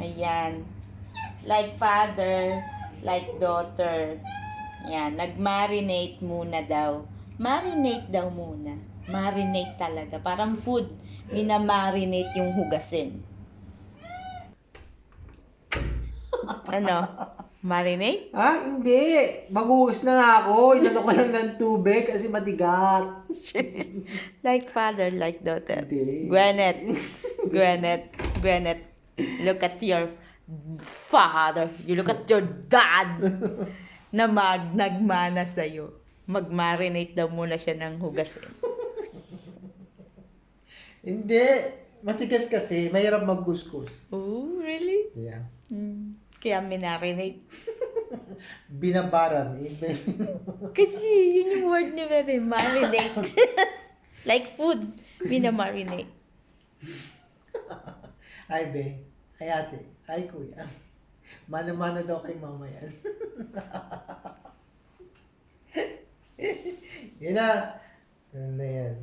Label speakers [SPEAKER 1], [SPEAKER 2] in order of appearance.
[SPEAKER 1] Ayan. Like father, like daughter. Ayan, nag-marinate muna daw. Marinate daw muna. Marinate talaga. Parang food. Minamarinate yung hugasin. Ano? Marinate?
[SPEAKER 2] Ah, hindi. Maghugas na nga ako. Inano ko lang ng tubig kasi matigat.
[SPEAKER 1] Like father, like daughter.
[SPEAKER 2] Hindi.
[SPEAKER 1] Gwyneth. Gwyneth. Gwyneth. Look at your father. You look at your dad. Na nagmana sa'yo. Mag-marinate daw muna siya ng hugasin.
[SPEAKER 2] Hindi. Matigas kasi. Mahirap magkuskus.
[SPEAKER 1] Oh, really?
[SPEAKER 2] Yeah.
[SPEAKER 1] Kaya minarinate.
[SPEAKER 2] Binabaran.
[SPEAKER 1] Kasi yun yung word ni Bebe, marinate. Like food, minamarinate.
[SPEAKER 2] Ay, be. Ay, ate. Ay, kuya. Mano-mano daw kay mama yan. Yan na. Ano na yan?